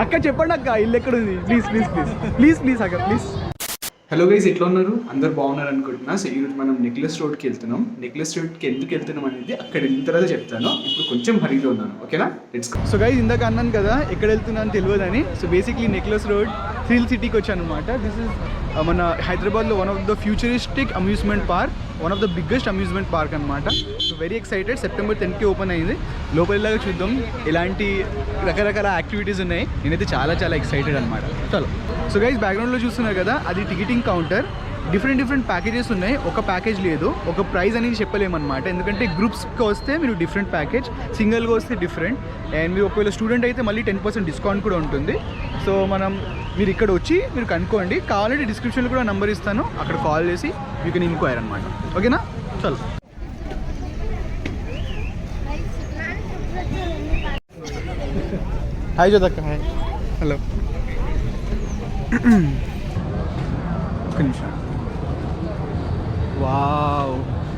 అక్క చెప్పండి అక్క, ఇల్లు ఎక్కడ ఉంది? Please please please please please అక్క ప్లీజ్. హలో గైస్, ఎట్లా ఉన్నారు? అందరు బాగున్నారు అనుకుంటున్నా. సో ఈరోజు మనం నెక్లెస్ రోడ్కి వెళ్తున్నాం. నెక్లెస్ రోడ్కి ఎందుకు వెళ్తున్నాం అనేది అక్కడ వెళ్ళిన తర్వాత చెప్తాను. ఇప్పుడు కొంచెం హరీలో ఉన్నాను, ఓకేనా? Let's go. సో గైస్, ఇందాక అన్నాను కదా ఎక్కడ వెళ్తున్నాను తెలియదని. So basically Necklace Road Thrill సిటీకి వచ్చాను అనమాట. దిస్ ఇస్ మన హైదరాబాద్లో one of the futuristic amusement park, one of the biggest amusement park అనమాట. So very excited. సెప్టెంబర్ 10కి ఓపెన్ అయింది. లోపలిలాగా చూద్దాం ఎలాంటి రకరకాల యాక్టివిటీస్ ఉన్నాయి. నేనైతే చాలా చాలా ఎక్సైటెడ్ అనమాట. చలో. సో గైస్, బ్యాక్గ్రౌండ్లో చూస్తున్నారు కదా, అది టికెటింగ్ కౌంటర్. డిఫరెంట్ ప్యాకేజెస్ ఉన్నాయి, ఒక ప్యాకేజ్ లేదు. ఒక ప్రైస్ అనేది చెప్పలేమన్నమాట, ఎందుకంటే గ్రూప్స్కి వస్తే మీరు డిఫరెంట్ ప్యాకేజ్, సింగిల్గా వస్తే డిఫరెంట్. అండ్ మీరు ఒకవేళ స్టూడెంట్ అయితే మళ్ళీ 10% డిస్కౌంట్ కూడా ఉంటుంది. సో మీరు ఇక్కడ వచ్చి మీరు కనుక్కోండి. కావాలంటే డిస్క్రిప్షన్లో కూడా నెంబర్ ఇస్తాను, అక్కడ కాల్ చేసి యూ కెన్ ఇన్క్వైర్ అనమాట. ఓకేనా? చలో. హాయ్ జ్యోతక్క. హాయ్. హలో. ఒక్క నిమిషం. వావ్,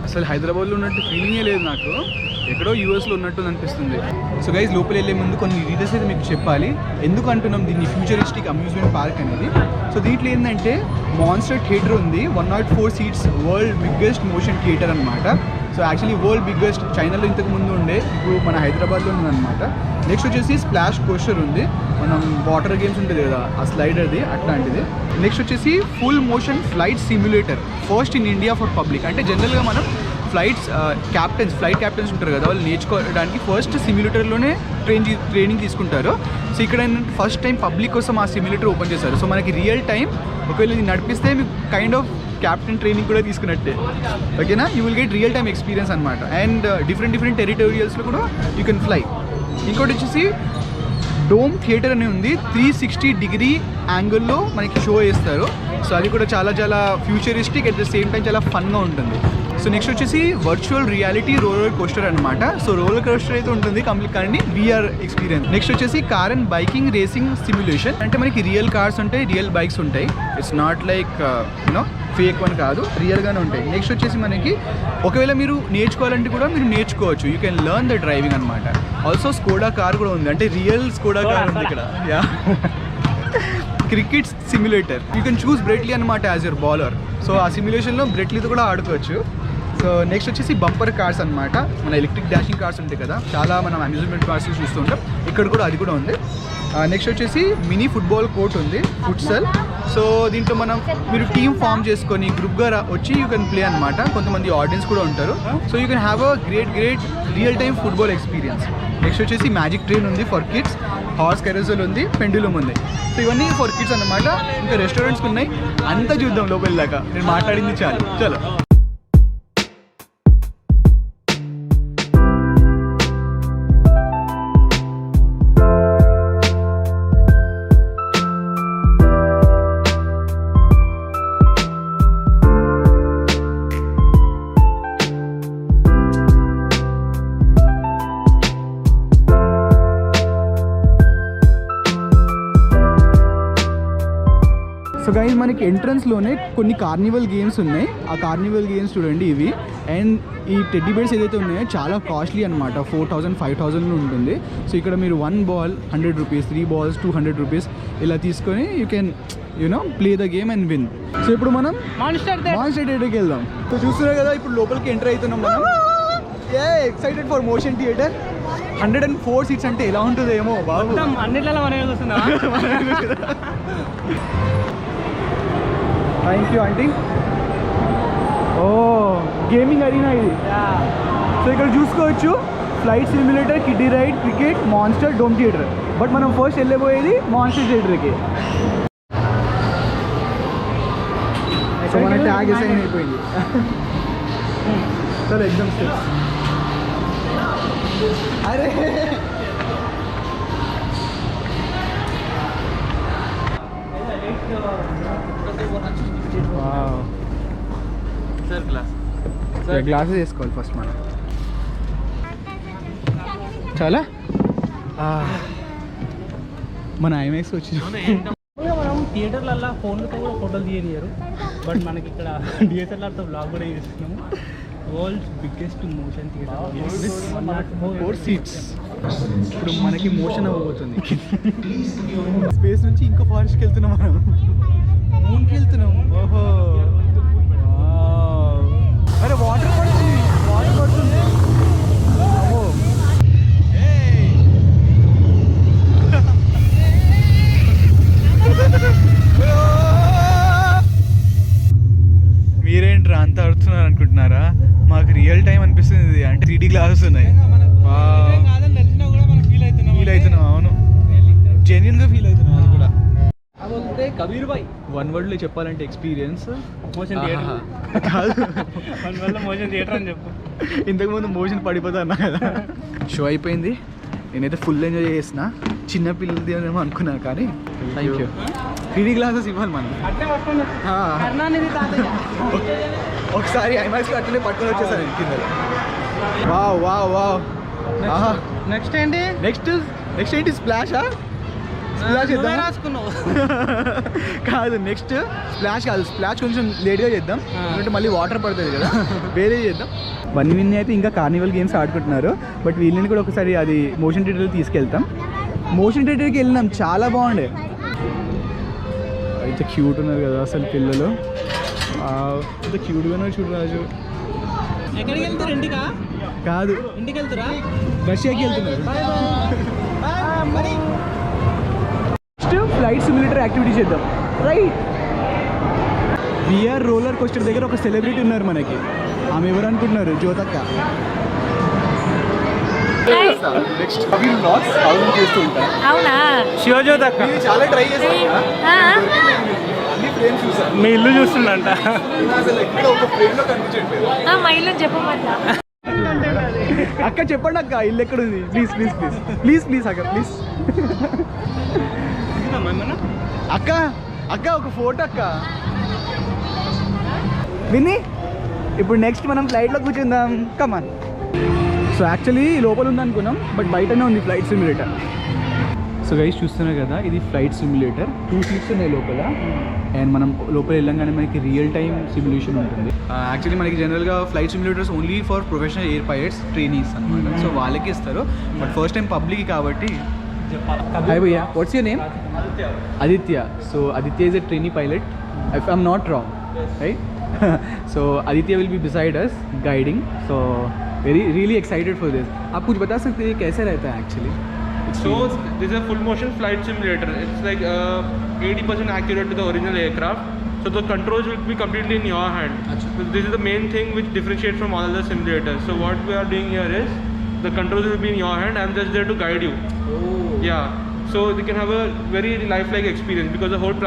అసలు హైదరాబాద్లో ఉన్నట్టు ఫీలింగే లేదు నాకు, ఎక్కడో యూఎస్లో ఉన్నట్టు అనిపిస్తుంది. సో గైస్, లోపల వెళ్ళే ముందు కొన్ని డీటెయిల్స్ అయితే మీకు చెప్పాలి. ఎందుకు అంటున్నాం దీన్ని ఫ్యూచరిస్టిక్ అమ్యూజ్మెంట్ పార్క్ అనేది. సో దీంట్లో ఏంటంటే మాన్స్టర్ థియేటర్ ఉంది, 104 seats, world biggest motion theatre అనమాట. సో యాక్చువల్లీ వరల్డ్ బిగ్గెస్ట్, చైనాలో ఇంతకు ముందు ఉండే, ఇప్పుడు మన హైదరాబాద్లో ఉందన్నమాట. నెక్స్ట్ వచ్చేసి స్ప్లాష్ కోస్టర్ ఉంది, మనం వాటర్ గేమ్స్ ఉంటుంది కదా ఆ స్లైడర్ది అట్లాంటిది. నెక్స్ట్ వచ్చేసి full motion flight simulator, first in India for public. అంటే జనరల్గా మనం ఫ్లైట్ క్యాప్టెన్స్ ఉంటారు కదా, వాళ్ళు నేర్చుకోవడానికి ఫస్ట్ సిమ్యులేటర్లోనే ట్రైనింగ్ తీసుకుంటారు. సో ఇక్కడ ఏంటంటే ఫస్ట్ టైం పబ్లిక్ కోసం ఆ సిమ్యులేటర్ ఓపెన్ చేశారు. సో మనకి రియల్ టైం ఒకవేళ ఇది నడిపిస్తే మీకు కైండ్ ఆఫ్ క్యాప్టెన్ ట్రైనింగ్ కూడా తీసుకున్నట్టే, ఓకేనా? You will get real time experience అనమాట. అండ్ డిఫరెంట్ టెరిటోరియల్స్లో కూడా యూ కెన్ ఫ్లై. ఇంకోటి వచ్చేసి డోమ్ థియేటర్ అని ఉంది, 360 డిగ్రీ యాంగిల్లో మనకి షో వేస్తారు. సో అది కూడా చాలా చాలా futuristic, at the same time చాలా ఫన్గా ఉంటుంది. సో నెక్స్ట్ వచ్చేసి వర్చువల్ రియాలిటీ రోలర్ కోస్టర్ అనమాట. సో రోలర్ కోస్టర్ అయితే ఉంటుంది కంప్లీట్, కానీ VR ఎక్స్పీరియన్స్. నెక్స్ట్ వచ్చేసి car and biking racing simulation. అంటే మనకి రియల్ కార్స్ ఉంటాయి, రియల్ బైక్స్ ఉంటాయి. It's not like you know fake one కాదు, రియల్గానే ఉంటాయి. నెక్స్ట్ వచ్చేసి మనకి ఒకవేళ మీరు నేర్చుకోవాలంటే కూడా మీరు నేర్చుకోవచ్చు, you can learn the driving అనమాట. ఆల్సో స్కోడా కార్ కూడా ఉంది, అంటే రియల్ స్కోడా కార్ ఉంది ఇక్కడ. Yeah. Cricket simulator, you can choose Brett Lee అనమాట యాజ్ యువర్ బౌలర్. సో ఆ సిమ్యులేషన్లో బ్రెట్లీతో కూడా ఆడుకోవచ్చు. సో నెక్స్ట్ వచ్చేసి బంపర్ కార్స్ అనమాట, మన ఎలక్ట్రిక్ డాషింగ్ కార్స్ ఉంటాయి కదా, చాలా మనం అమ్యూజ్మెంట్ పార్క్స్ చూస్తుంటాం, ఇక్కడ కూడా అది కూడా ఉంది. నెక్స్ట్ వచ్చేసి మినీ ఫుట్బాల్ కోర్ట్ ఉంది, ఫుట్సల్. సో దీంట్లో మీరు టీమ్ ఫామ్ చేసుకొని గ్రూప్గా వచ్చి యూ కెన్ ప్లే అనమాట. కొంతమంది ఆడియన్స్ కూడా ఉంటారు. So you can have a great real time football experience. Next వచ్చేసి మ్యాజిక్ ట్రైన్ ఉంది ఫర్ కిడ్స్, హార్స్ కెరజల్ ఉంది, పెండులం ఉంది. సో ఇవన్నీ ఫర్ కిడ్స్ అనమాట. ఇంకా రెస్టారెంట్స్ ఉన్నాయి, అంతా చూద్దాం లోపల దాకా. నేను మాట్లాడింది చాలు. చలో. సో గైస్, మనకి ఎంట్రన్స్లోనే కొన్ని కార్నివల్ గేమ్స్ ఉన్నాయి. ఆ కార్నివల్ గేమ్స్ చూడండి ఇవి. అండ్ ఈ టెడ్డీ బేర్స్ ఏదైతే ఉన్నాయో చాలా కాస్ట్లీ అనమాట, 4000 5000 ఉంటుంది. సో ఇక్కడ మీరు 1 బాల్ 100 రూపీస్, 3 balls 200 రూపీస్ ఇలా తీసుకొని you can play the game and win. So ఇప్పుడు మనం మాన్స్టర్ థియేటర్కి వెళ్దాం. సో చూస్తున్నారు కదా, ఇప్పుడు లోపలికి ఎంటర్ అవుతున్నాం మనం. Excited for motion theatre. 104 seats అంటే ఎలా ఉంటుందో ఏమో బాబు. అన్నిట్లలో మనం చూస్తున్నా. Thank you aunty. Oh gaming arena ఇది. సో ఇక్కడ చూసుకోవచ్చు flight simulator, kiddie ride, cricket, monster, dome theatre. But మనం ఫస్ట్ వెళ్ళబోయేది మాన్స్టర్ థియేటర్కి. సో మన ట్యాగ్ అసైన్ అయిపోయింది. సరే ఎగ్జామ్ స్టెప్స్. అరే గ్లాసెస్ వేసుకోవాలి ఫస్ట్ మనం. చాలా మన ఐమాక్స్ వచ్చి మనం థియేటర్లలో ఫోన్లతో కూడా ఫోటోలు తీయనియరు, బట్ మనకి ఇక్కడ డిఎస్ఎల్ఆర్తో బ్లాగ్ కూడా చేస్తున్నాము. World's biggest motion theatre, 104 seats. ఇప్పుడు మనకి మోషన్ అవ్వబోతుంది. స్పేస్ నుంచి ఇంకో ఫారెస్ట్కి వెళ్తున్నాం మనం. మూన్కి వెళ్తున్నాం. ఓహో అరే వాటర్ పడుతుంది, వాటర్ పడుతుంది. మీరేంట్రా అంత ఆడుతున్నారు అనుకుంటున్నారా? మాకు రియల్ టైం అనిపిస్తుంది ఇది. అంటే 3D గ్లాసెస్ ఉన్నాయి. ఫీల్ అవుతున్నాం. అవును, జెన్యున్గా ఫీల్ అవుతున్నాం. అది కూడా కబీర్ భాయ్ 1 వర్డ్లో చెప్పాలంటే ఎక్స్పీరియన్స్ మోషన్ థియేటర్ కాదు. మోషన్ థియేటర్ అని చెప్పు. ఇంతకుముందు మోషన్ పడిపోతా అన్నా కదా. షో అయిపోయింది. నేనైతే ఫుల్ ఎంజాయ్ చేసిన. చిన్న పిల్లలది ఏమో అనుకున్నాను కానీ థ్యాంక్ యూ. 3D గ్లాసెస్ ఇవ్వాలి మనం. ఒకసారి ఐమాక్స్లో అట్లనే పట్టుకొని వచ్చేసాను కింద. Wow wow wow. నెక్స్ట్ ఏంటి? నెక్స్ట్ ఏంటి? స్ప్లాషా? స్ప్లాష్ చేద్దాం. రాసుకున్నావు కాదు, నెక్స్ట్ స్ప్లాష్ కాదు. స్ప్లాష్ కొంచెం లేట్గా చేద్దాం, ఎందుకంటే మళ్ళీ వాటర్ పడుతుంది కదా. వేరే చేద్దాం. బన్నీ అయితే ఇంకా కార్నివల్ గేమ్స్ ఆడుకుంటున్నారు. బట్ వీళ్ళని కూడా ఒకసారి అది మోషన్ థియేటర్కి తీసుకెళ్తాం. మోషన్ థియేటర్కి వెళ్ళినాం, చాలా బాగుండే. అయితే క్యూట్ ఉన్నారు కదా అసలు పిల్లలు. ఇంత క్యూట్గానే చూడు రాజు. ఎక్కడికి వెళ్తారు? ఇంటికా? కాదు, ఇంటికి వెళ్తారా? రష్యాకి వెళ్తున్నారు. నెక్స్ట్ ఫ్లైట్ సిమ్యులేటర్ యాక్టివిటీ చేద్దాం. రైట్, విఆర్ రోలర్ కోస్టర్ దగ్గర ఒక సెలబ్రిటీ ఉన్నారు మనకి. ఆమె ఎవరు అనుకుంటున్నారు? జ్యోతక్క. నెక్స్ట్ చేస్తూ ఉంటా. అవునా? శివజ్యోతి అక్క చాలా ట్రై చేస్తాను. అన్ని ఫ్రేమ్స్ చూసాను. మీ ఇల్లు చూస్తుండంట. అసలు ఎక్కడ ఒక ఫ్రేమ్ లో కనిపించట్లేదు. మా ఇల్లు చెప్పమంటా. అక్క చెప్పండి అక్క, ఇల్లు ఎక్కడ ఉంది? Please please please please please అక్క ప్లీజ్. అక్క అక్క ఒక ఫోటో అక్క. విన్ని, ఇప్పుడు నెక్స్ట్ మనం ఫ్లైట్లో కూర్చుందాం. కమాన్. సో యాక్చువల్లీ లోపల ఉందనుకున్నాం, బట్ బయటనే ఉంది ఫ్లైట్ సిమ్యులేటర్. సో గైస్ చూస్తున్నారు కదా, ఇది ఫ్లైట్ సిమ్యులేటర్. 2 సీట్స్ ఉన్నాయి లోపల. అండ్ మనం లోపల వెళ్ళంగానే మనకి రియల్ టైమ్ సిమ్యులేషన్ ఉంటుంది. యాక్చువల్లీ మనకి జనరల్గా flight simulators only for professional air pilots, trainees అనమాట. సో వాళ్ళకి ఇస్తారు. బట్ ఫస్ట్ టైం పబ్లిక్ కాబట్టి. హాయ్ భయ్యా, what's your name? Aditya. So Aditya is a trainee pilot, if I'm not wrong, right? So Aditya will be beside us guiding. So really excited for this. आप कुछ बता सकते हैं कैसे रहता है actually? So this is a full motion flight simulator. It's like 80% accurate to the original aircraft. So the controls will be completely in your hand. So this is the main thing which differentiates from all other simulators. So what we are doing here is the controls will be in your hand. I'm just there to guide you. Oh. Yeah. So they can have a very lifelike experience because the whole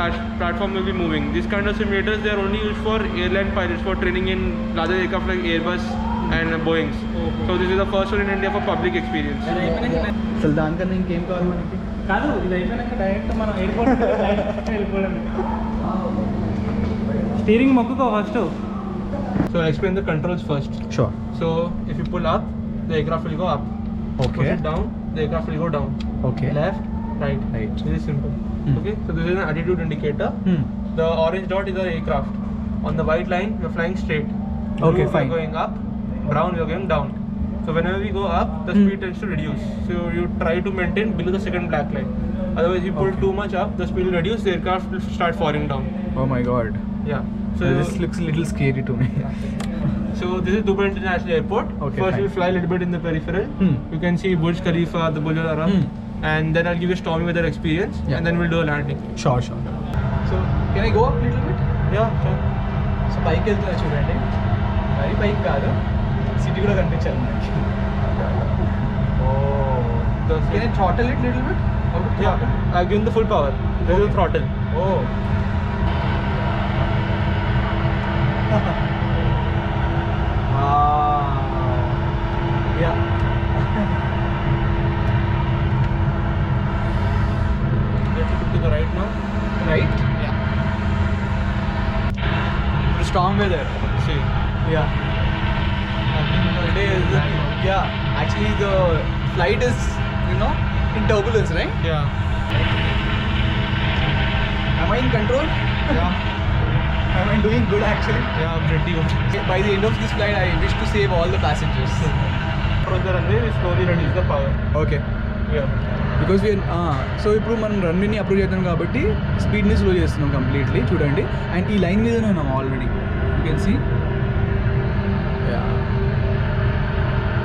platform will be moving. These kind of simulators, they are only used for airline pilots for training in larger aircraft like Airbus and Boeings. So this is the first one in India for public experience. అసలు దానికన్నా ఇంకేం కావాలి మనకి? కాదు, ఇది అయిపోయినాక direct మనం airport వెళ్ళిపోవడం. స్టీరింగ్ మొక్కుకో first. So I'll explain the controls first. Sure. So if you pull up, the aircraft will go up. Okay. Push it down, the aircraft will go down. Okay. Left, right. Right. This is simple. Okay. So this is an attitude indicator. The orange dot is our aircraft. On the white line, we are flying straight. Okay, Blue, fine. we are going up. Brown, we are going down. So whenever we go up, the speed tends to reduce. So you try to maintain below the second black line. Otherwise, if you pull too much up, the speed will reduce. The aircraft will start falling down. Oh my god. Yeah. So this looks a little scary to me. So this is Dubai International Airport. Okay, First fine. we'll fly a little bit in the peripheral. You can see Burj Khalifa, the Burj Al Arab, and then I'll give you a stormy weather experience, Yeah. and then we'll do a landing. Sure. So can I go up a little bit? Yeah, sure. So పైకి వెళ్తున్నా చూడండి. మరి పైకి కాదు, city కూడా కనిపించాలి మనకి. Can I throttle it little bit? Yeah, I've given the full power. This is the throttle. Oh. Yeah. Let's look to the right now. Right? Yeah. Storm weather. See. Yeah. Yeah. Actually, the flight is, in turbulence, right? Yeah. Am I in control? Yeah. Am I doing good actually? Yeah, pretty good. By the end of this flight, I wish to save all the passengers. approach the runway, we slowly reduce the power. Okay Yeah. Because so ఇప్పుడు మనం రన్వేని approve చేద్దాం కాబట్టి స్పీడ్ని slow చేస్తున్నాం completely. చూడండి, and ఈ line మీదనే ఉన్నాం already. You can see.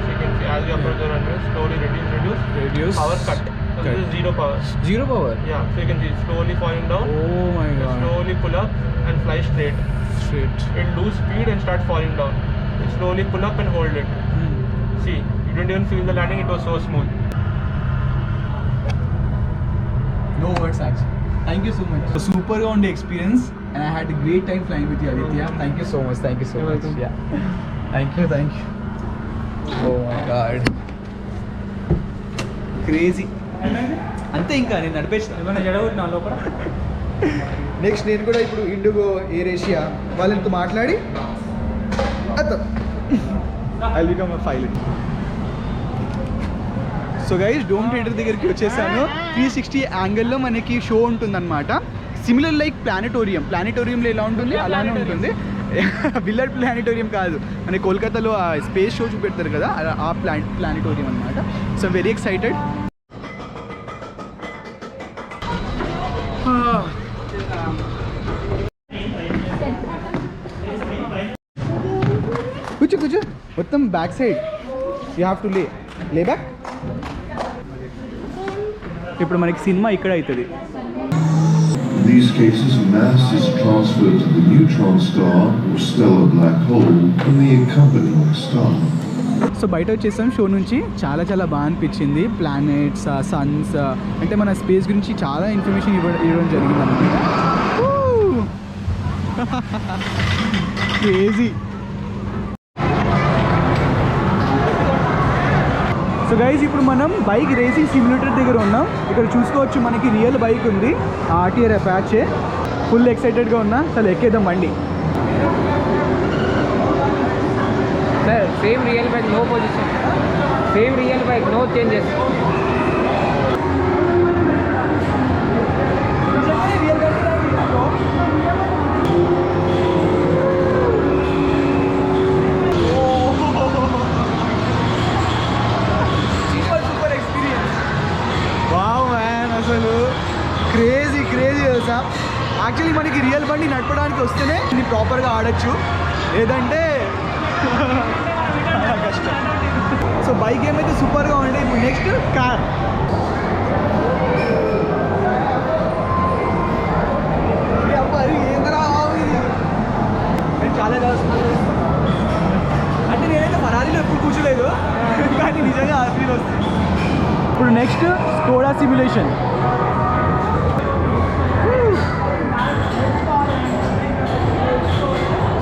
So you can see as you approach the runway, slowly reduce. Power cut. So this is zero power. Zero power. Yeah. So you can see slowly falling down. Oh my god. Slowly pull up and fly straight. It lose speed and start falling down. You slowly pull up and hold it. See, you didn't even feel the landing. It was so smooth. No words actually. Thank you so much. So super గా ఉండే experience and I had a great time flying with you, Aditya. Thank you so much. Thank you so You're much. welcome. Yeah. Thank you. Oh my god. Crazy. అంతే ఇంకా నేను నడిపేసిన. ఏమైనా జడగొట్టినా లోపల? Next నేను కూడా ఇప్పుడు ఇండిగో ఎయిర్ ఏషియా వాళ్ళతో మాట్లాడి I become a pilot. So guys dome theatre దగ్గరికి వచ్చేసాను. 360 యాంగిల్లో మనకి షో ఉంటుందన్నమాట. సిమిలర్ లైక్ ప్లానిటోరియంలో ఎలా ఉంటుంది అలానే ఉంటుంది. బిల్లర్ ప్లానిటోరియం కాదు, మన కోల్కతాలో ఆ స్పేస్ షో చూపెడతారు కదా, ఆ ప్లానిటోరియం అనమాట. So very excited. కూర్చో మొత్తం back side you have to లే బ్యాక్. ఇప్పుడు మనకి సినిమా ఇక్కడ అవుతుంది. In these cases, mass is transferred to the neutron star or stellar black hole from the accompanying star. So బయట వచ్చేసాం షో నుంచి. చాలా బాగా అనిపించింది. ప్లానెట్స్, సన్స్, అంటే మన స్పేస్ గురించి చాలా ఇన్ఫర్మేషన్ ఇవ్వడం జరిగింది అనమాట. క్రేజీ. సో గైజ్ ఇప్పుడు మనం బైక్ రేసింగ్ సిమ్యులేటర్ దగ్గర ఉన్నాం. ఇక్కడ చూసుకోవచ్చు మనకి రియల్ బైక్ ఉంది, ఆర్టీఆర్ అపాచే. ఫుల్ ఎక్సైటెడ్గా ఉన్నా. అసలు ఎక్కేద్దాం బండి. Sir, same real bike, no position. Same real bike, no changes. Super experience. Wow man, అసలు క్రేజీ తెలుసా. యాక్చువల్లీ మనకి రియల్ బండి నడపడానికి వస్తేనే ఇది ప్రాపర్గా ఆడచ్చు, లేదంటే కష్టం. సో బైక్ ఏమైతే సూపర్గా ఉండే. ఇప్పుడు నెక్స్ట్ కార్. నేను చాలా అంటే నేనైతే ఫరారీలో ఎప్పుడు కూర్చోలేదు, కానీ నిజంగా ఆ ఫీల్ వస్తుంది. ఇప్పుడు నెక్స్ట్ స్కోడా సిమ్యులేషన్.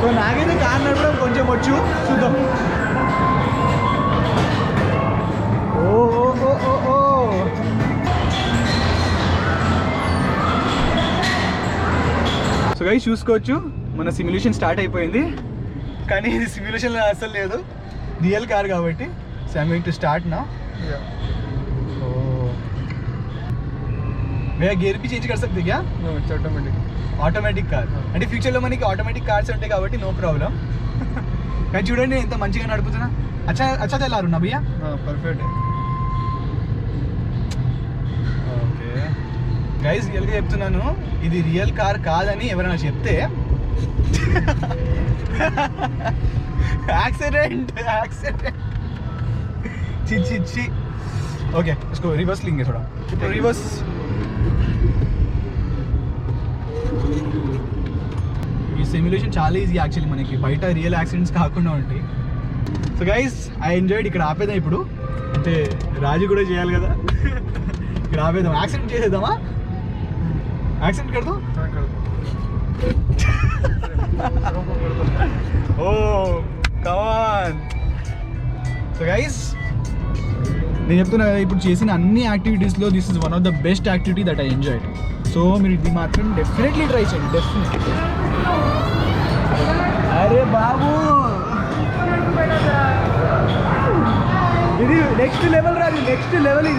సో నాకైతే కార్ నడపడం కొంచెం వచ్చు, చూద్దాం. ఓ సో గైస్ చూసుకోవచ్చు మన సిమ్యులేషన్ స్టార్ట్ అయిపోయింది. కానీ ఇది సిమ్యులేషన్ అసలు లేదు, రియల్ కార్ కాబట్టి. So I going to start నా. भैया गेयर भी चेंज कर सकते क्या? No, it's automatic. Automatic car అంటే ఫ్యూచర్లో మనకి ఆటోమేటిక్ కార్స్ ఉంటాయి కాబట్టి నో ప్రాబ్లం. కానీ చూడండి ఎంత మంచిగా నడుపుతున్నా. అచ్చా తెల్లారు నా భయ్యా. Perfect. ఓకే గైస్, రియల్గా చెప్తున్నాను, ఇది రియల్ కార్ కాదని ఎవరైనా చెప్తే యాక్సిడెంట్ చి. ఓకే इसको रिवर्स लेंगे थोड़ा. तो रिवर्स ఈ సిమ్యులేషన్ చాలా ఈజీ యాక్చువల్లీ, మనకి బయట రియల్ యాక్సిడెంట్స్ కాకుండా ఉంటాయి. So guys I enjoyed. ఇక్కడ ఆపేద్దాం ఇప్పుడు, అంటే రాజు కూడా చేయాలి కదా. ఇక్కడ ఆపేద్దాం, యాక్సిడెంట్ చేసేద్దామా? యాక్సిడెంట్ కడదాం. ఓ కమాన్. సో గైస్ నేను చెప్తున్నా కదా, ఇప్పుడు చేసిన అన్ని యాక్టివిటీస్లో this is one of the best activity that I enjoyed. So మీరు ఇది మాత్రం డెఫినెట్లీ ట్రై చేయండి, డెఫినెట్లీ. అరే బాబు, ఇది నెక్స్ట్ లెవెల్ రాదు, నెక్స్ట్ లెవెల్.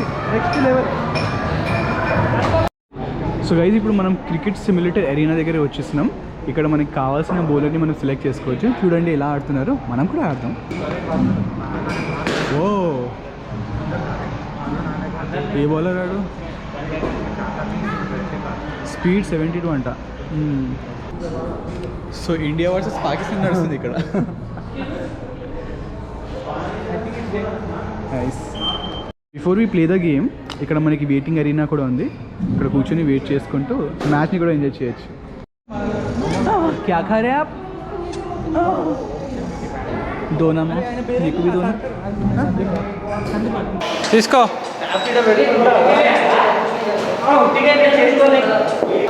సో గైజ్ ఇప్పుడు మనం క్రికెట్ సిమ్యులేటర్ ఎరీనా దగ్గర వచ్చేస్తున్నాం. ఇక్కడ మనకి కావాల్సిన బౌలర్ని మనం సెలెక్ట్ చేసుకోవచ్చు. చూడండి ఎలా ఆడుతున్నారు, మనం కూడా ఆడతాం. ఓ ఏ బౌలర్ ఆడు స్పీడ్ 72 అంట. సో ఇండియా వర్సెస్ పాకిస్తాన్ నడుస్తుంది ఇక్కడ. Nice. Before we play the game ఇక్కడ మనకి వెయిటింగ్ అరీనా కూడా ఉంది. ఇక్కడ కూర్చొని వెయిట్ చేసుకుంటూ మ్యాచ్ని కూడా ఎంజాయ్ చేయొచ్చు. క్యా ఖా రే ఆప్? దోనా మే నీకు भी దోనా తీసుకో.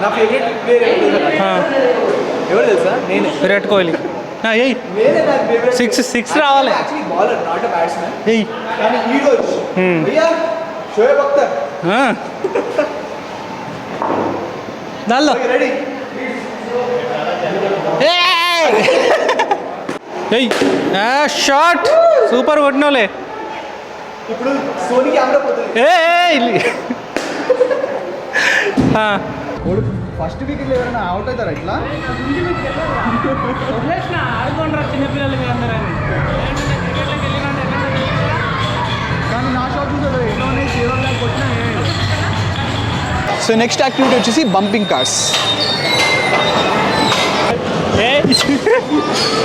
నా ఫేవరెట్ ప్లేయర్ ఎవరు తెలుసా? నేనే. విరాట్ కోహ్లీ. ఏయ్ 6 రావాలి. Actually bowler not a batsmen. ఏయ్ కానీ ఈ రోజు భయ్యా షోయబ్ అఖ్తర్ దాల్లో రెడీ. ఏయ్ షాట్ సూపర్ కొట్టినోలే. ఇప్పుడు సోనీ కెమెరా పోతుంది. ఫస్ట్ వికెట్లు ఎవరైనా అవుట్ అవుతారా ఇట్లా? చిన్నపిల్లలు కానీ నా షాట్ చూసారు ఎట్లా ఉన్నాయి, సేవలు కొట్టినా. సో నెక్స్ట్ యాక్టివిటీ వచ్చేసి బంపింగ్ కార్స్.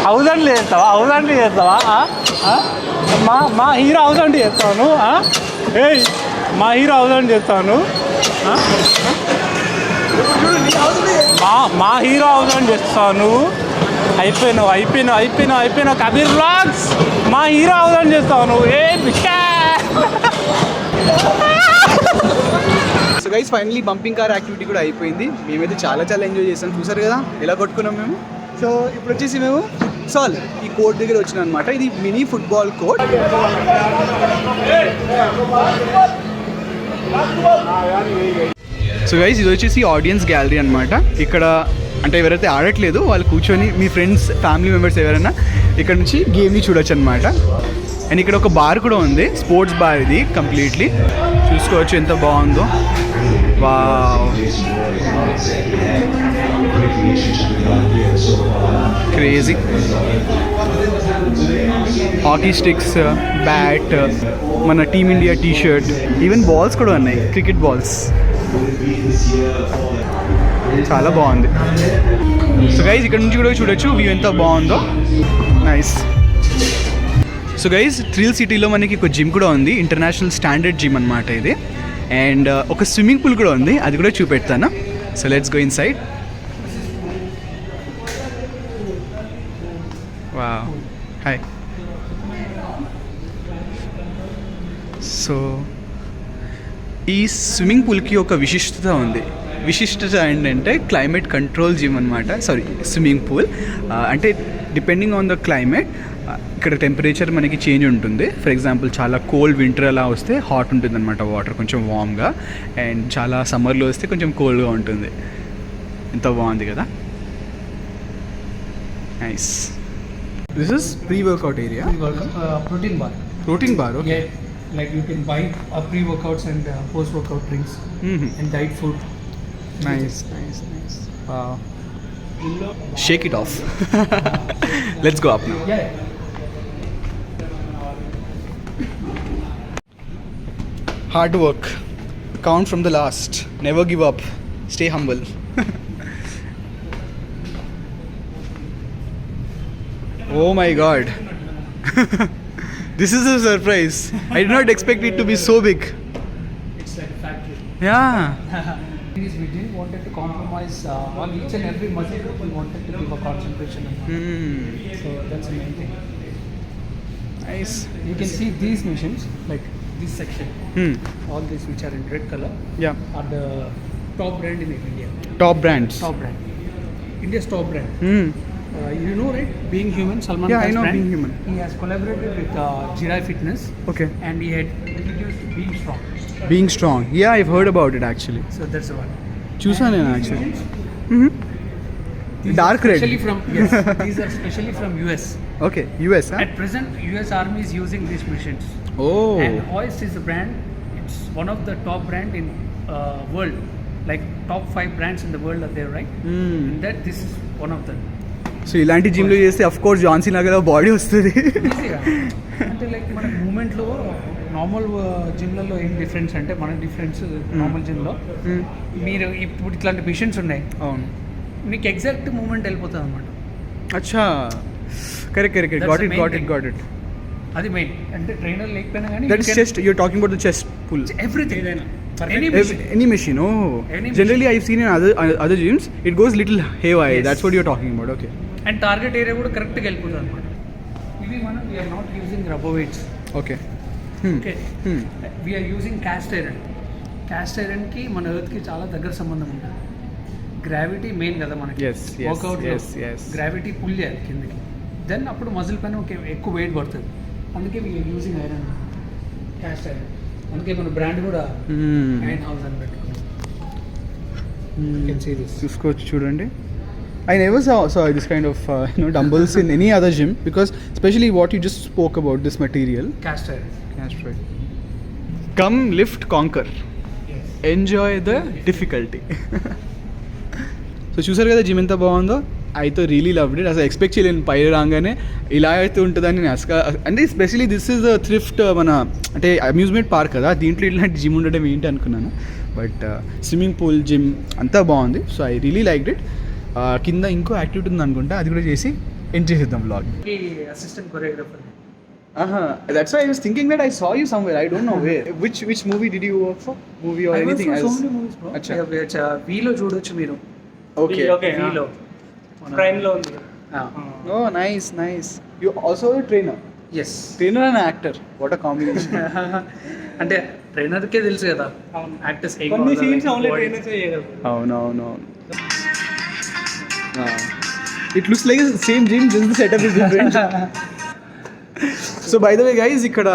అవుదండి చేస్తావా మా హీరో అవుదండి చేస్తాను. ఏయ్ మా హీరో అవుదండి చేస్తాను. మా హీరో అవుదండి చేస్తాను. అయిపోయినావు కబీర్ వ్లాగ్స్. మా హీరో అవుదండి చేస్తాను. So guys finally bumping car activity కూడా అయిపోయింది. మేమైతే చాలా ఎంజాయ్ చేసాం. చూసారు కదా ఎలా కొట్టుకున్నాం మేము. సో ఇప్పుడు వచ్చేసి మేము ఫుట్సాల్ ఈ కోర్ట్ దగ్గర వచ్చినాం అనమాట. ఇది mini football court. So guys ఇది వచ్చేసి ఆడియన్స్ గ్యాలరీ అనమాట. ఇక్కడ అంటే ఎవరైతే ఆడట్లేదు వాళ్ళు కూర్చొని మీ ఫ్రెండ్స్ ఫ్యామిలీ మెంబర్స్ ఎవరైనా ఇక్కడ నుంచి గేమ్ని చూడొచ్చు అనమాట. అండ్ ఇక్కడ ఒక బార్ కూడా ఉంది, స్పోర్ట్స్ బార్. ఇది కంప్లీట్లీ చూసుకోవచ్చు ఎంత బాగుందో. Wow crazy. Hockey sticks, bat, మన టీమిండియా టీ-షర్ట్, ఈవెన్ బాల్స్ కూడా ఉన్నాయి, క్రికెట్ బాల్స్. చాలా బాగుంది. సో గైజ్ ఇక్కడ నుంచి కూడా చూడొచ్చు వ్యూ ఎంత బాగుందో. నైస్. సో గైజ్ థ్రిల్ సిటీలో మనకి ఒక జిమ్ కూడా ఉంది, ఇంటర్నేషనల్ స్టాండర్డ్ జిమ్ అనమాట ఇది. అండ్ ఒక స్విమ్మింగ్ పూల్ కూడా ఉంది, అది కూడా చూపెడతాను. So let's go inside. Wow hi. So ఈ స్విమ్మింగ్ పూల్కి ఒక విశిష్టత ఉంది. విశిష్టత ఏంటంటే క్లైమేట్ కంట్రోల్ జిమ్ అనమాట. సారీ స్విమ్మింగ్ పూల్ అంటే డిపెండింగ్ ఆన్ ద క్లైమేట్ ఇక్కడ టెంపరేచర్ మనకి చేంజ్ ఉంటుంది. ఫర్ ఎగ్జాంపుల్ చాలా కోల్డ్ వింటర్ అలా వస్తే హాట్ ఉంటుంది అనమాట వాటర్, కొంచెం వామ్గా. అండ్ చాలా సమ్మర్లో వస్తే కొంచెం కోల్డ్గా ఉంటుంది. ఎంత బాగుంది కదా. Nice. This is pre-workout area. protein bar. Protein bar. Okay. Yeah, like you can buy pre-workouts and post-workout drinks and diet food. Nice. Wow. Shake it off. Let's go up now. Yeah. Hard work. Count from the last. Never give up. Stay humble. Oh my god. This is a surprise. I did not expect it to be so big. It's like a factory. Yeah. We didn't wanted to compromise on each and every muscle group. We wanted to give a concentration. So that's the main thing. Nice. You can see these machines, like this section, all these which are in red color, Yeah. are the top brand in India. Top brands. Top brand. India's top brand. Hmm. You know, right? Being Human, Salman Yeah, I Khan's know brand. Being Human. He has collaborated with Jirai Fitness, Okay. and he had introduced Being Strong. Being strong. Yeah, I've heard about it actually. So that's the one. Chusa And nenu these actually. machines, these Dark are red. specially from yes, these are specially from US. Okay. US, huh? At present, US Army is using these machines. Oh. And Hoist is a brand. It's one of the top brand in world. Like top 5 brands in the world are there, right? Hmm. And that this is one of them. So ఇలాంటి జిమ్లో చేస్తే of course Jhansi Nagar body వస్తుంది. ఈజీగా అంటే like మన మూమెంట్లో normal జిమ్లలో ఏం difference అంటే మన డిఫరెన్స్ నార్మల్ జిమ్లో మీరు ఇప్పుడు ఇట్లాంటి మిషన్స్ ఉన్నాయి, అవును. మీకు ఎగ్జాక్ట్ మూమెంట్ వెళ్ళిపోతుంది అనమాట. అచ్చా, correct correct, That's got the it main got it thing. Got it. అది మెయిన్ అంటే ట్రైనర్ లేకపోయినా కానీ that is chest, you're talking about the chest pull. Everything Any machine, oh. Any Generally, I've seen in other gyms, it goes little haywire. Yes. That's what you're talking about. Okay. And target area కూడా కరెక్ట్గా వెళ్ళిపోతుంది అనమాట. ఇవి మనం we are not using rubber weights. Okay. Okay, we are using cast iron. Cast ఐరన్కి మన ఎర్త్కి చాలా దగ్గర సంబంధం ఉంటుంది. గ్రావిటీ మెయిన్ కదా మనకి. Yes, yes, వర్కౌట్లో yes, yes. గ్రావిటీ పుల్ చేయాలి కిందకి, దెన్ అప్పుడు మజిల్ పైన ఎక్కువ వెయిట్ పడుతుంది. అందుకే we are using iron, cast iron. అందుకే మన బ్రాండ్ కూడా ఐరన్ హౌస్ అని పెట్టుకున్నాం. చూసుకోవచ్చు చూడండి. I never saw this kind of dumbbells in any other gym, because especially what you just spoke about, this material. Cast iron. That's right. Come lift, conquer. Enjoy the difficulty. So చూసారు కదా gym ఎంత బాగుందో. అయితే really loved it. అసలు expect చేయలేను పై రాగానే ఇలా అయితే ఉంటుందని నేను అసలు. అంటే స్పెషలీ దిస్ ఇస్ థ్రిఫ్ట్ మన అంటే అమ్యూజ్మెంట్ పార్క్ కదా, దీంట్లో ఇలాంటి జిమ్ ఉండడం ఏంటి అనుకున్నాను. బట్ స్విమ్మింగ్ పూల్, జిమ్ అంతా బాగుంది. So I really liked it. కింద ఇంకో యాక్టివిటీ ఉంది అనుకుంటా, అది కూడా చేసి ఎండ్ చేసేద్దాం vlog. Assistant choreographer. That's why I was thinking that I saw you somewhere. I don't know where. Which movie did you work for? Movie or anything else? So many movies, bro. Acha. వీలో చూడొచ్చు మీరు. Okay. వీలో prime లో ఉంది. Oh, nice. You also a trainer. Yes. Trainer and actor. What a combination. అంటే ట్రైనర్కే తెలుసు కదా actors కొన్ని scenes only trainers చేయగలరు. అవును. It looks like the same gym, just the setup is different. So by the way guys, ఇక్కడ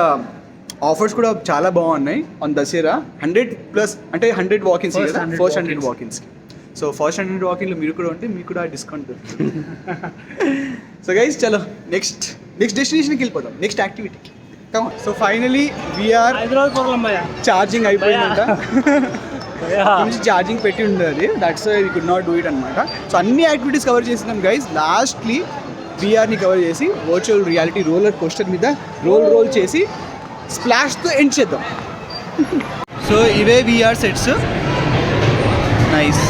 offers కూడా చాలా బాగున్నాయి ఆన్ దసరా. 100+ అంటే 100 వాకిన్స్ కదా, ఫస్ట్ 100 వాకిన్స్కి. సో ఫస్ట్ 100 వాకిన్లో మీరు కూడా ఉంటే మీకు కూడా డిస్కౌంట్ దొరుకుతుంది. సో గైస్ చలో నెక్స్ట్ డెస్టినేషన్కి వెళ్ళిపోతాం, నెక్స్ట్ యాక్టివిటీకి. సో ఫైనలీ వీఆర్ హైదరాబాద్ పోగలం భయ్యా. ఛార్జింగ్ అయిపోయిందంట. కొంచెం ఛార్జింగ్ పెట్టి ఉండేది, that's why we could not do it అనమాట. సో అన్ని యాక్టివిటీస్ కవర్ చేసినాం గైస్. లాస్ట్లీ వీఆర్ని కవర్ చేసి వర్చువల్ రియాలిటీ రోలర్ కోస్టర్ మీద రోల్ చేసి స్ప్లాష్తో ఎండ్ చేద్దాం. సో ఇవే వీఆర్ సెట్స్. నైస్.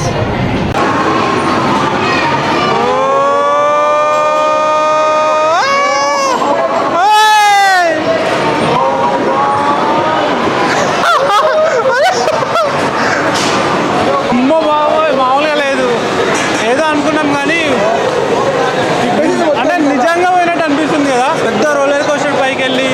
మామూలుగా లేదు, ఏదో అనుకున్నాం కానీ అంటే నిజంగా పోయినట్టు అనిపిస్తుంది కదా. పెద్ద రోలర్ కోస్టర్ పైకి వెళ్ళి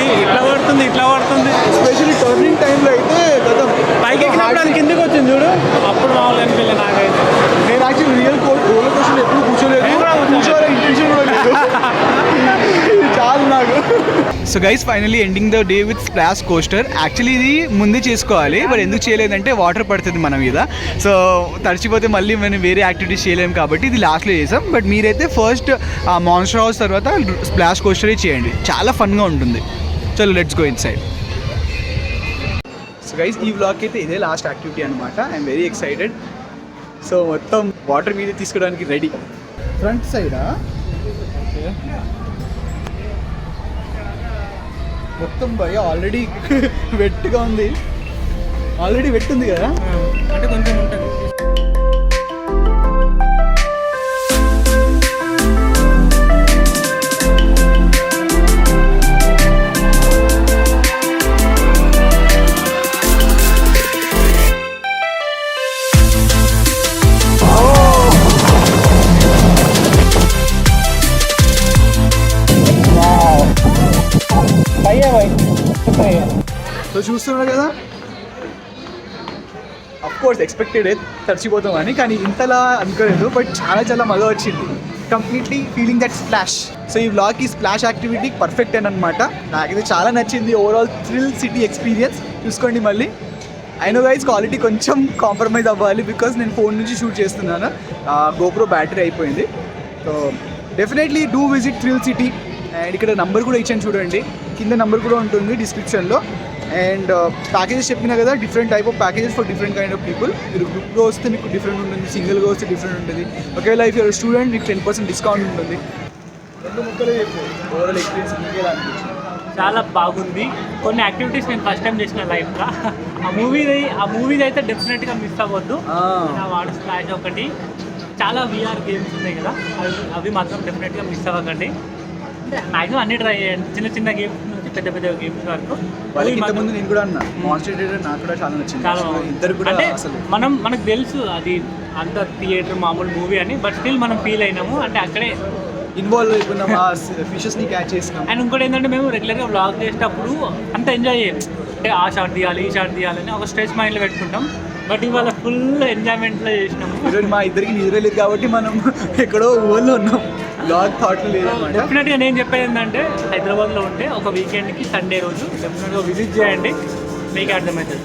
ఇట్లా పడుతుంది. ఎస్పెషల్లీ టర్నింగ్ టైంలో అయితే కదా పైకి ఎక్కినప్పుడు అది కిందకి వచ్చింది చూడు, అప్పుడు మామూలుగా అనిపించలేదు నాకైతే. నేను యాక్చువల్లీ రియల్ రోలర్ కోస్టర్ ఎప్పుడు కూర్చోలేదు, కూర్చోలే ఇంటెన్షన్ కూడా లేదు. చాలు నాకు. So guys finally ending the day with splash coaster. Actually ఇది ముందే చేసుకోవాలి, బట్ ఎందుకు చేయలేదంటే వాటర్ పడుతుంది మన మీద. సో తడిచిపోతే మళ్ళీ మనం వేరే యాక్టివిటీస్ చేయలేము కాబట్టి ఇది లాస్ట్లో చేసాం. బట్ మీరైతే ఫస్ట్ ఆ మాన్స్టర్ హౌస్ తర్వాత స్ప్లాష్ కోస్టరే చేయండి, చాలా ఫన్గా ఉంటుంది. చలో let's go in side. So guys ఈ వ్లాగ్కి అయితే ఇదే లాస్ట్ యాక్టివిటీ అనమాట. I'm very excited. సో మొత్తం వాటర్ మీద తీసుకోవడానికి రెడీ. ఫ్రంట్ సైడా మొత్తం భయ ఆల్రెడీ వెట్గా ఉంది. ఆల్రెడీ వెట్ ఉంది కదా, అంటే కొంచెం ఉంటుంది. సో చూస్తున్నారు కదా, అఫ్ కోర్స్ ఎక్స్పెక్టెడ్ తడిచిపోతామని, కానీ ఇంతలా అనుకోలేదు. బట్ చాలా మజా వచ్చింది. Completely feeling that splash. So ఈ వ్లాగ్ ఈ స్ప్లాష్ యాక్టివిటీ పర్ఫెక్ట్ అని అనమాట. నాకైతే చాలా నచ్చింది. Overall thrill city experience. చూసుకోండి మళ్ళీ. అయినో గైస్ క్వాలిటీ కొంచెం కాంప్రమైజ్ అవ్వాలి, బికాస్ నేను ఫోన్ నుంచి షూట్ చేస్తున్నాను. గోప్రో బ్యాటరీ అయిపోయింది. So definitely do visit thrill city. And ఇక్కడ నంబర్ కూడా ఇచ్చాను చూడండి, కింద నంబర్ కూడా ఉంటుంది డిస్క్రిప్షన్లో. అండ్ ప్యాకేజెస్ చెప్పినా కదా, different type of packages for different kind of people. మీరు గ్రూప్లో వస్తే మీకు డిఫరెంట్ ఉంటుంది, సింగిల్గా వస్తే డిఫరెంట్ ఉంటుంది. ఒకవేళ ఇఫ్ యూర్ స్టూడెంట్ మీకు 10% డిస్కౌంట్ ఉంటుంది. 2 ముక్కలే చెప్పు ఓవరాల్ ఎక్స్పీరియన్స్ మీకు ఎలా అనిపించింది? చాలా బాగుంది. కొన్ని యాక్టివిటీస్ నేను ఫస్ట్ టైం చేసిన లైఫ్లో. ఆ మూవీది అయితే డెఫినెట్గా మిస్ అవ్వద్దు. వాటర్ స్ప్లాష్ ఒకటి, చాలా VR గేమ్స్ ఉన్నాయి కదా, అవి మాత్రం డెఫినెట్గా మిస్ అవ్వకండి. అంటే మ్యాక్సిమం అన్ని ట్రై చేయండి, చిన్న చిన్న గేమ్స్ నుంచి పెద్ద పెద్ద గేమ్స్ వరకు. వాళ్ళకి ఇంతకుముందు నేను కూడా అన్నా, మాన్స్టర్ థియేటర్ నాకు కూడా చాలా నచ్చింది. చాలా ఇద్దరు కూడా అంటే అసలు మనకు తెలుసు అది అంత థియేటర్ మామూలు మూవీ అని, బట్ స్టిల్ మనం ఫీల్ అయినాము. అంటే అక్కడే ఇన్వాల్వ్ అయిపోయినాం, ఆ ఫిషెస్ని క్యాచ్ చేసినాం. అండ్ ఇంకోటి ఏంటంటే మేము రెగ్యులర్గా వ్లాగ్ చేసేటప్పుడు అంత ఎంజాయ్ చేయం. అంటే ఆ షాట్ తీయాలి, ఈ షాట్ తీయాలని ఒక స్ట్రెస్ మైండ్లో పెట్టుకుంటాం. బట్ ఇవాళ ఫుల్ ఎంజాయ్మెంట్లో చేసినాము. ఈరోజు మా ఇద్దరికి నిద్ర లేదు కాబట్టి మనం ఎక్కడో ఊళ్ళో ఉన్నాం, లాగ్ థాట్లు లేదన్నమాట. డెఫినెట్గా నేను చెప్పేది ఏంటంటే హైదరాబాద్లో ఉంటే ఒక వీకెండ్కి సండే రోజు డెఫినెట్గా విజిట్ చేయండి, మీకు అర్థమవుతుంది.